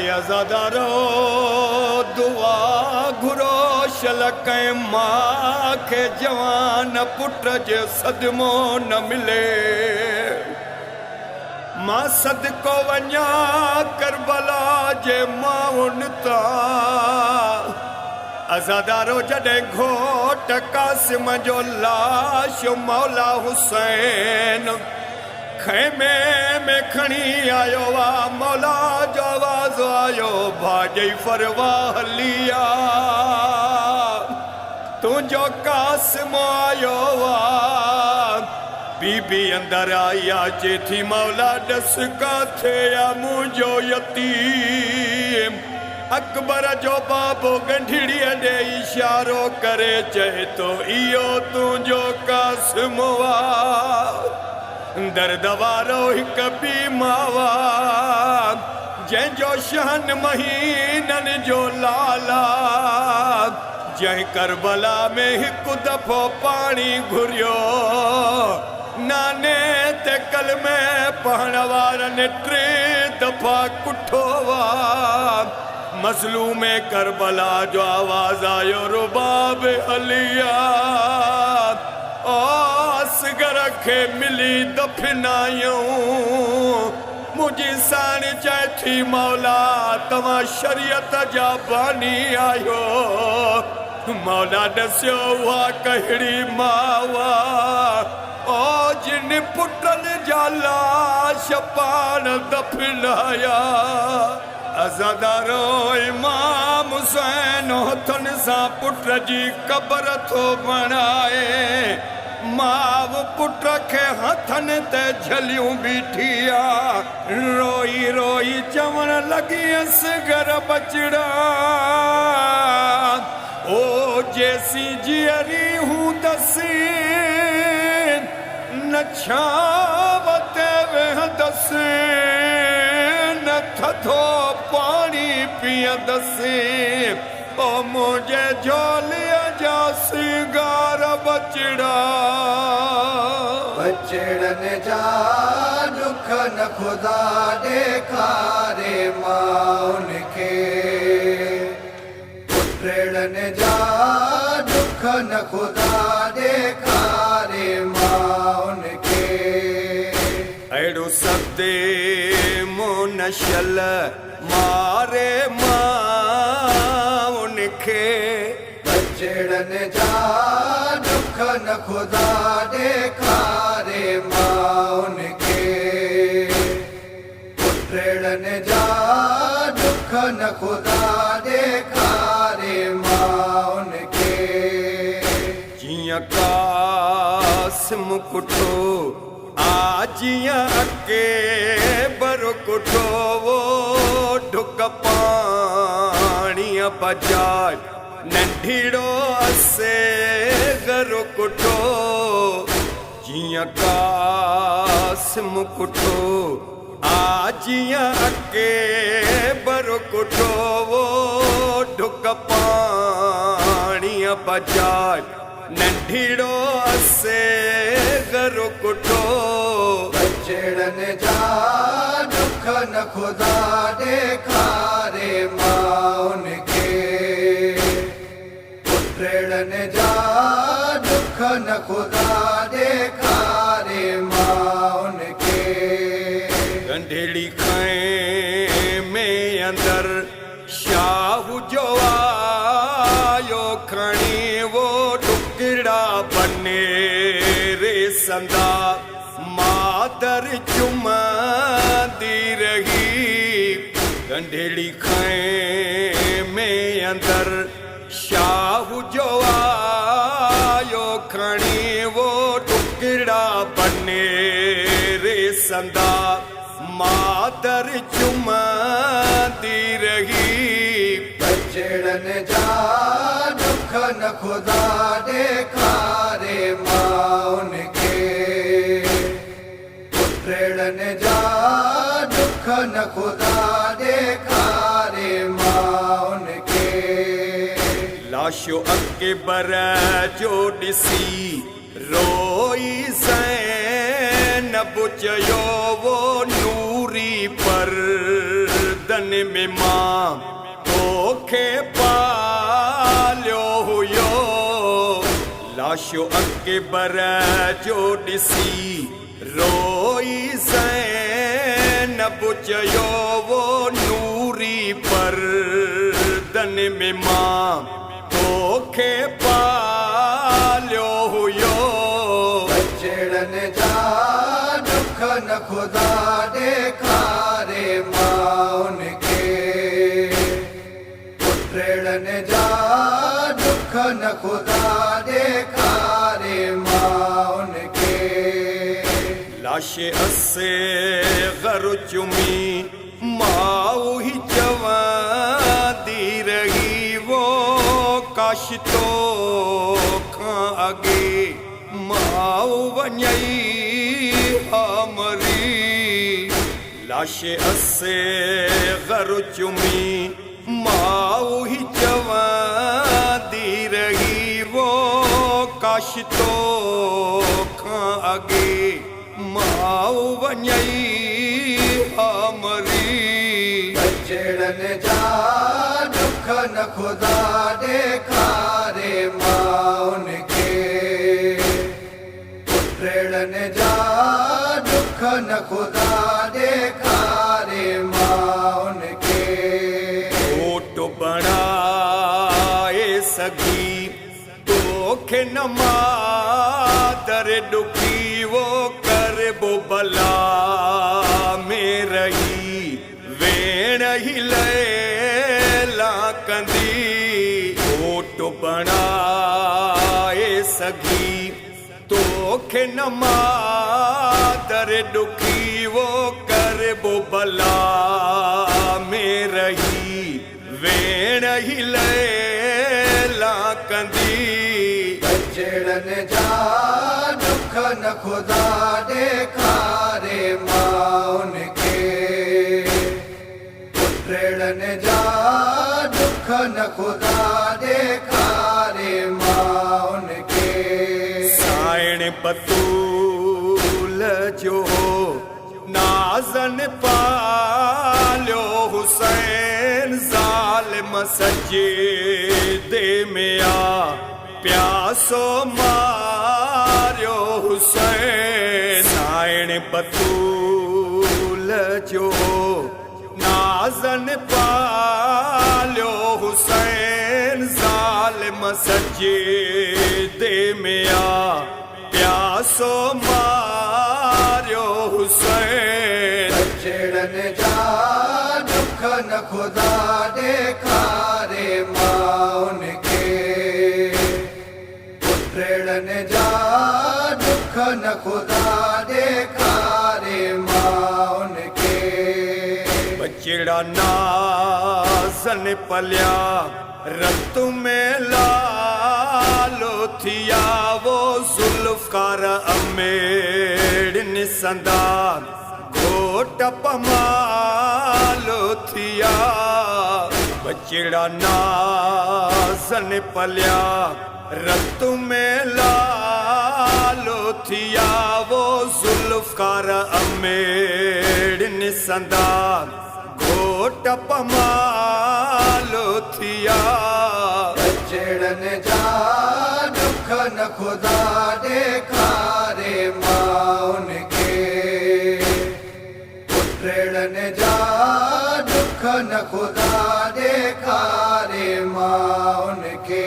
अज़ादारो दुआ घुरो शलक मां खे जवान पुट जे सदमो न मिले। मां सदको वञा करबला जे माउन तां। अज़ादारो जॾहिं घोट कासिम जो लाश मौला हुसैन खेमे में खणी आयो वा। मौला जो आवाज़ आयो भाॼई फरवा हलिया तुंहिंजो कासिम आयो वा। बीबी अंदर आया चेथी मौला ॾस काथे आ मुंहिंजो यतीम। अकबर जो बाबो गंढड़ीअ ॾे इशारो करे चए तो इहो तुंहिंजो कासिम वा। दर्द वारो हिक बीमावा जंहिंजो शहन महीननि जो लाला। जंहिं करबला में हिकु दफ़ो पाणी घुरियो नाने ते कलमे पढ़ण वारनि 3 दफ़ा कुठो वा। मज़लूम करबला जो आवाज़ आयो रुबाब अलिया असगर खे मिली दफनायूं। मुंहिंजी साणी चए थी मौला तव्हां शरीयत जा बानी आहियो। मौला ॾसियो उहा कहिड़ी मावा ओ जिन पुटनि जा लाश पाण दफनाया। अज़ादारो इमाम हुसैन हथनि सां पुट जी क़बर थो बणाए। माव पुट खे हथनि ते झलियूं बीठी आ। रोई रोई चवण लॻी असगर बचड़ा ओ जेसी जीअरी हूंदसी न छांव ते वेहंदसी न थधो पाणी पीअंदसी। ओ मुंहिंजे झोलीअ जा सिंगार बचड़ा। बचड़नि जा दुख न खुदा ॾेखारे माउन खे। पुटड़नि जा दुख न खुदा ॾेखारे माउन खे। अहिड़ो सदे मुनशल मारे माउन खे। बचड़नि जा दुख न खुदा ॾेखारे माउन खे। पुटड़नि जा दुख न खुदा ॾेखारे माउन खे। जियां कासिम कुठो जियां अके बर कुठो वो ढुक पाणीअ बजाए नंढिड़ो असे घर कुठो। जियां कासिम कुठो जियां अके बर कुठो वो ढुक पाणीअ बजाए नंढिड़ो असे घर कुठो। बचड़नि जा दुख न खुदा ॾेखारे माउन खे। पुटड़नि जा दुख न खुदा ॾेखारे माउन खे। गंढेड़ी में अंदर शाह जो आयो खणी वो टुकड़ा बने रे संदा। मादर चुमंदी रही गंढेड़ी में अंदर शाह जो आयो खणी वो टुकड़ा बने रे संदा। मादर चुमंदी रही। बचड़नि जा दुख न खुदा ॾेखारे माउन खे। पुटड़नि जा दुख न खुदा ॾेखारे माउन खे। लाशो अकबर जो ॾिसी रोई ज़ैनब चयो वो नूरी पर दन में मां तोखे पालियो हुयो लाशो अकबर जो ॾिसी रोई ज़ैनब चयो वो नूरी पर दन में मां तोखे पालियो हुयो बचड़न जा दुख न खुदा ॾेखारे माउन खे पुटड़न जा दुख न खुदा ॾेखारे माउन खे लाशे असे गर चुमी माऊ ही चवंदी रही वो काश तो खां अॻे माऊ वञई हमरी लाशे असे गर चुमी माऊ ही चवंदी रही वो काश तो खां अॻे माऊ वञई हमरी बचड़न जा दुख न खुदा ॾेखारे माउन खे पुटड़न जा दुख न खुदा ॾेखारे माउन खे ओट बणाए सघी तोखे न मादर ॾुखी वो करबो भला में रही वेण ही लैला कंदी ओट बणाए सघी तोखे न मादर ॾुखी वो करबो भला में रही वेण ही लैला कंदी बचड़न जा दुख न खुदा ॾेखारे माउन खे पुटड़न जा दुख न खुदा ॾेखारे माउन खे साइण बतूल जो नाज़न पालियो हुसैन ज़ालिम सजेदे में आ प्यासो मारियो हुसैन साइण बतूल जो नाज़न पालियो हुसैन ज़ालिम सजेदे में आ प्यासो मारियो हुसैन बचड़न जा दुख न खुदा ॾेखारे माउन खे पुटड़न जा दुख न खुदा ॾेखारे माउन खे बचड़ा नाज़न पलिया रत में लालो थिया वो ज़ुल्फ़कार अमेड़ निसंदा घोट पमालो थिया बचड़ा नाज़न पलिया रत में लालो थिया वो ज़ुल्फ़कार अमेड़ निसंदा घोट पमालो थिया बचड़न जा दुख न खुदा ॾेखारे माउन खे पुटड़न जा दुख न खुदा ॾेखारे माउन खे